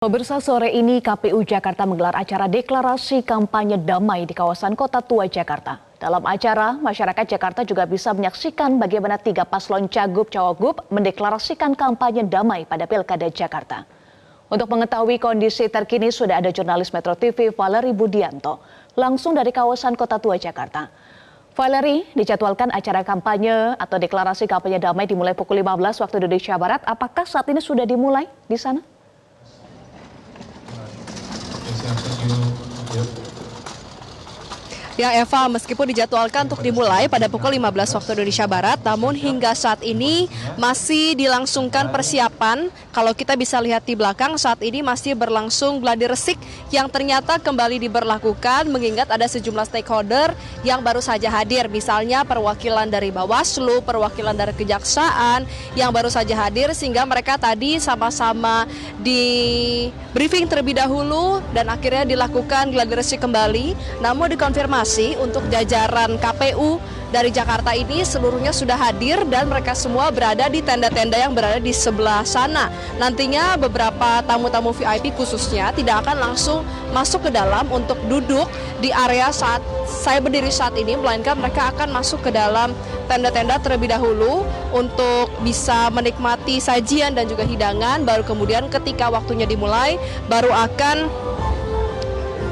Pemirsa, sore ini KPU Jakarta menggelar acara deklarasi kampanye damai di kawasan Kota Tua Jakarta. Dalam acara, masyarakat Jakarta juga bisa menyaksikan bagaimana 3 paslon Cagup-Cawagup mendeklarasikan kampanye damai pada Pilkada Jakarta. Untuk mengetahui kondisi terkini sudah ada jurnalis Metro TV Valerie Budianto langsung dari kawasan Kota Tua Jakarta. Valerie, dijadwalkan acara kampanye atau deklarasi kampanye damai dimulai pukul 15 waktu Indonesia Barat. Apakah saat ini sudah dimulai di sana? Ya Eva, meskipun dijadwalkan untuk dimulai pada pukul 15 waktu Indonesia Barat, namun hingga saat ini masih dilangsungkan persiapan. Kalau kita bisa lihat di belakang, saat ini masih berlangsung gladi resik yang ternyata kembali diberlakukan mengingat ada sejumlah stakeholder yang baru saja hadir. Misalnya perwakilan dari Bawaslu, perwakilan dari Kejaksaan yang baru saja hadir sehingga mereka tadi sama-sama di briefing terlebih dahulu dan akhirnya dilakukan gladi resik kembali. Namun dikonfirmasi untuk jajaran KPU dari Jakarta ini seluruhnya sudah hadir dan mereka semua berada di tenda-tenda yang berada di sebelah sana. Nantinya beberapa tamu-tamu VIP khususnya tidak akan langsung masuk ke dalam untuk duduk di area saat saya berdiri saat ini, melainkan mereka akan masuk ke dalam tenda-tenda terlebih dahulu untuk bisa menikmati sajian dan juga hidangan, baru kemudian ketika waktunya dimulai baru akan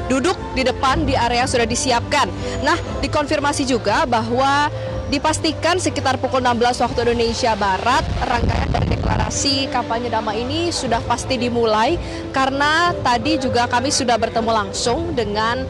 duduk di depan di area yang sudah disiapkan. Nah, dikonfirmasi juga bahwa dipastikan sekitar pukul 16 waktu Indonesia Barat rangkaian dari deklarasi kampanye damai ini sudah pasti dimulai karena tadi juga kami sudah bertemu langsung dengan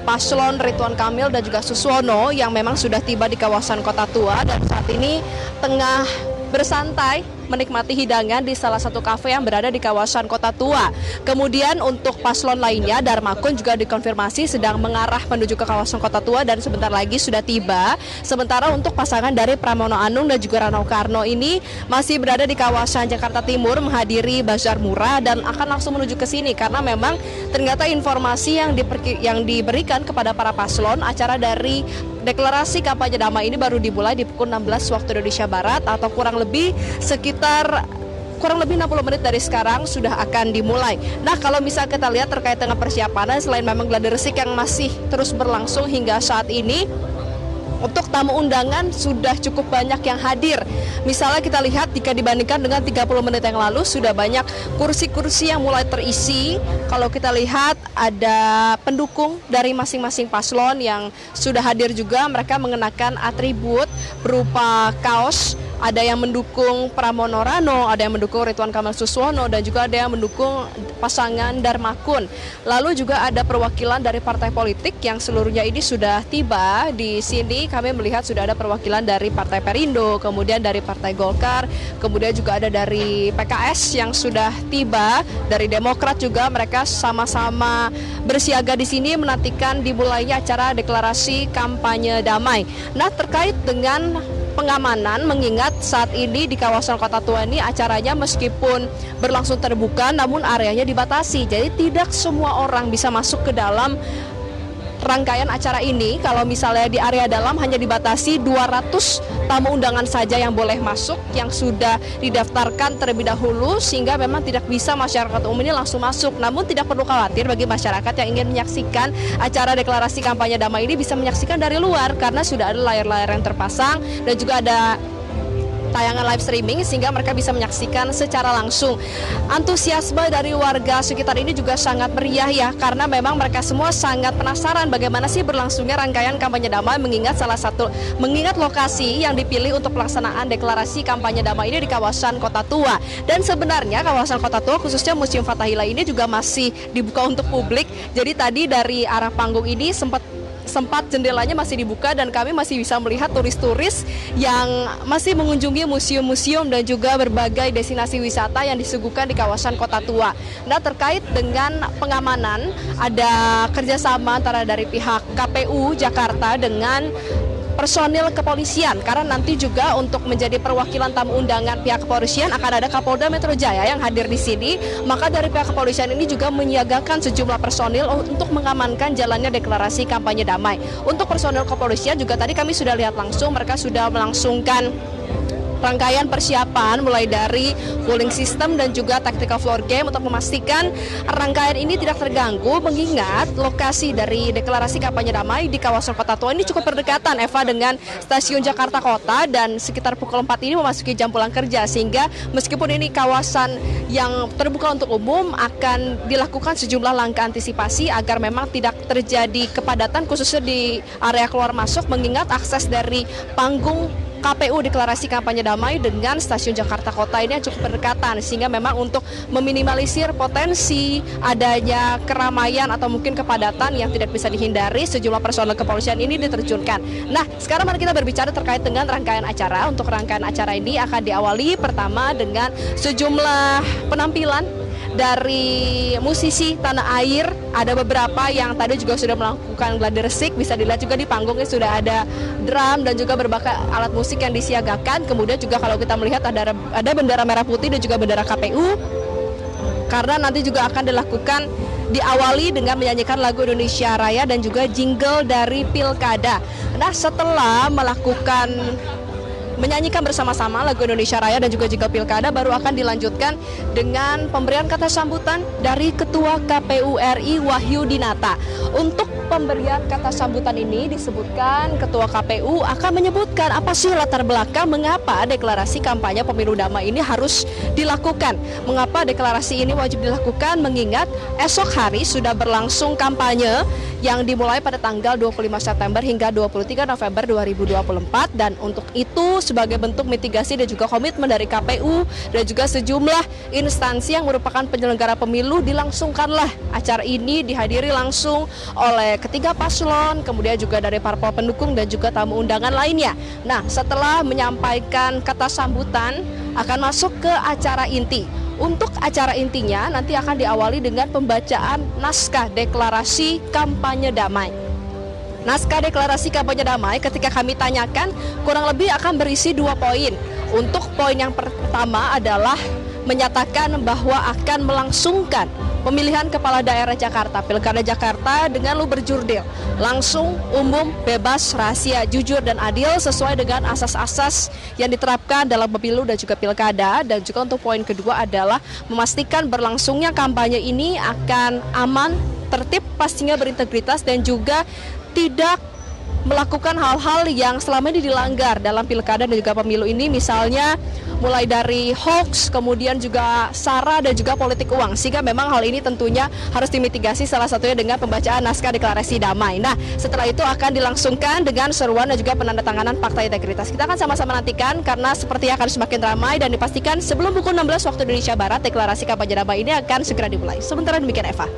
Paslon Ridwan Kamil dan juga Suswono yang memang sudah tiba di kawasan Kota Tua dan saat ini tengah bersantai menikmati hidangan di salah satu kafe yang berada di kawasan Kota Tua. Kemudian untuk paslon lainnya, Darmakun juga dikonfirmasi sedang mengarah menuju ke kawasan Kota Tua dan sebentar lagi sudah tiba. Sementara untuk pasangan dari Pramono Anung dan juga Rano Karno ini masih berada di kawasan Jakarta Timur menghadiri bazar murah dan akan langsung menuju ke sini karena memang ternyata informasi yang diberikan kepada para paslon acara dari deklarasi kampanye damai ini baru dimulai di pukul 16 waktu Indonesia Barat atau kurang lebih 60 menit dari sekarang sudah akan dimulai. Nah, kalau misal kita lihat terkait dengan persiapan, selain memang gladi resik yang masih terus berlangsung hingga saat ini, untuk tamu undangan sudah cukup banyak yang hadir. Misalnya kita lihat jika dibandingkan dengan 30 menit yang lalu sudah banyak kursi-kursi yang mulai terisi. Kalau kita lihat ada pendukung dari masing-masing paslon yang sudah hadir juga, mereka mengenakan atribut berupa kaos. Ada yang mendukung Pramono Rano, ada yang mendukung Ridwan Kamil Suswono, dan juga ada yang mendukung pasangan Darmakun. Lalu juga ada perwakilan dari partai politik yang seluruhnya ini sudah tiba di sini. Kami melihat sudah ada perwakilan dari Partai Perindo, kemudian dari Partai Golkar, kemudian juga ada dari PKS yang sudah tiba, dari Demokrat juga mereka sama-sama bersiaga di sini menantikan dimulainya acara deklarasi kampanye damai. Nah, terkait dengan pengamanan, mengingat saat ini di kawasan Kota Tua ini acaranya meskipun berlangsung terbuka namun areanya dibatasi, jadi tidak semua orang bisa masuk ke dalam rangkaian acara ini. Kalau misalnya di area dalam hanya dibatasi 200 tamu undangan saja yang boleh masuk, yang sudah didaftarkan terlebih dahulu, sehingga memang tidak bisa masyarakat umum ini langsung masuk. Namun tidak perlu khawatir bagi masyarakat yang ingin menyaksikan acara deklarasi kampanye damai ini bisa menyaksikan dari luar karena sudah ada layar-layar yang terpasang dan juga ada tayangan live streaming sehingga mereka bisa menyaksikan secara langsung. Antusiasme dari warga sekitar ini juga sangat meriah ya, karena memang mereka semua sangat penasaran bagaimana sih berlangsungnya rangkaian kampanye damai mengingat lokasi yang dipilih untuk pelaksanaan deklarasi kampanye damai ini di kawasan Kota Tua. Dan sebenarnya kawasan Kota Tua khususnya Museum Fathahillah ini juga masih dibuka untuk publik. Jadi tadi dari arah panggung ini sempat jendelanya masih dibuka dan kami masih bisa melihat turis-turis yang masih mengunjungi museum-museum dan juga berbagai destinasi wisata yang disuguhkan di kawasan Kota Tua. Nah, terkait dengan pengamanan, ada kerjasama antara dari pihak KPU Jakarta dengan personil kepolisian, karena nanti juga untuk menjadi perwakilan tamu undangan pihak kepolisian akan ada Kapolda Metro Jaya yang hadir di sini. Maka dari pihak kepolisian ini juga menyiagakan sejumlah personil untuk mengamankan jalannya deklarasi kampanye damai. Untuk personil kepolisian juga tadi kami sudah lihat langsung, mereka sudah melangsungkan rangkaian persiapan mulai dari cooling system dan juga tactical floor game untuk memastikan rangkaian ini tidak terganggu, mengingat lokasi dari deklarasi kampanye damai di kawasan Kota Tua ini cukup berdekatan, Eva, dengan stasiun Jakarta Kota, dan sekitar pukul 4 ini memasuki jam pulang kerja, sehingga meskipun ini kawasan yang terbuka untuk umum akan dilakukan sejumlah langkah antisipasi agar memang tidak terjadi kepadatan khususnya di area keluar masuk, mengingat akses dari panggung KPU deklarasi kampanye damai dengan stasiun Jakarta Kota ini cukup berdekatan, sehingga memang untuk meminimalisir potensi adanya keramaian atau mungkin kepadatan yang tidak bisa dihindari, sejumlah personel kepolisian ini diterjunkan. Nah, sekarang mari kita berbicara terkait dengan rangkaian acara. Untuk rangkaian acara ini akan diawali pertama dengan sejumlah penampilan dari musisi tanah air. Ada beberapa yang tadi juga sudah melakukan gladi resik, bisa dilihat juga di panggungnya sudah ada drum dan juga berbagai alat musik yang disiagakan. Kemudian juga kalau kita melihat ada bendera merah putih dan juga bendera KPU, karena nanti juga akan dilakukan diawali dengan menyanyikan lagu Indonesia Raya dan juga jingle dari Pilkada. Nah, setelah menyanyikan bersama-sama lagu Indonesia Raya dan juga jingle Pilkada, baru akan dilanjutkan dengan pemberian kata sambutan dari Ketua KPU RI Wahyu Dinata. Untuk pemberian kata sambutan ini disebutkan Ketua KPU akan menyebutkan apa sih latar belakang mengapa deklarasi kampanye pemilu damai ini harus dilakukan. Mengapa deklarasi ini wajib dilakukan, mengingat esok hari sudah berlangsung kampanye yang dimulai pada tanggal 25 September hingga 23 November 2024, dan untuk itu sebagai bentuk mitigasi dan juga komitmen dari KPU dan juga sejumlah instansi yang merupakan penyelenggara pemilu, dilangsungkanlah acara ini dihadiri langsung oleh ketiga paslon, kemudian juga dari parpol pendukung dan juga tamu undangan lainnya. Nah, setelah menyampaikan kata sambutan akan masuk ke acara inti. Untuk acara intinya nanti akan diawali dengan pembacaan naskah deklarasi kampanye damai. Naskah deklarasi kampanye damai ketika kami tanyakan kurang lebih akan berisi 2 poin. Untuk poin yang pertama adalah menyatakan bahwa akan melangsungkan pemilihan kepala daerah Jakarta, Pilkada Jakarta dengan berjurdil, langsung, umum, bebas, rahasia, jujur, dan adil sesuai dengan asas-asas yang diterapkan dalam pemilu dan juga pilkada. Dan juga untuk poin kedua adalah memastikan berlangsungnya kampanye ini akan aman, tertib, pastinya berintegritas, dan juga tidak melakukan hal-hal yang selama ini dilanggar dalam pilkada dan juga pemilu ini, misalnya mulai dari hoax, kemudian juga sara dan juga politik uang, sehingga memang hal ini tentunya harus dimitigasi, salah satunya dengan pembacaan naskah deklarasi damai. Nah, setelah itu akan dilangsungkan dengan seruan dan juga penandatanganan fakta integritas. Kita akan sama-sama nantikan, karena sepertinya akan semakin ramai, dan dipastikan sebelum pukul 16 waktu Indonesia Barat deklarasi kampanye damai ini akan segera dimulai. Sementara demikian, Eva.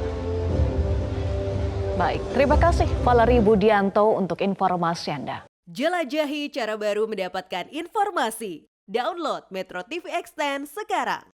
Baik, terima kasih Valerie Budianto untuk informasi Anda. Jelajahi cara baru mendapatkan informasi. Download Metro TV Extend sekarang.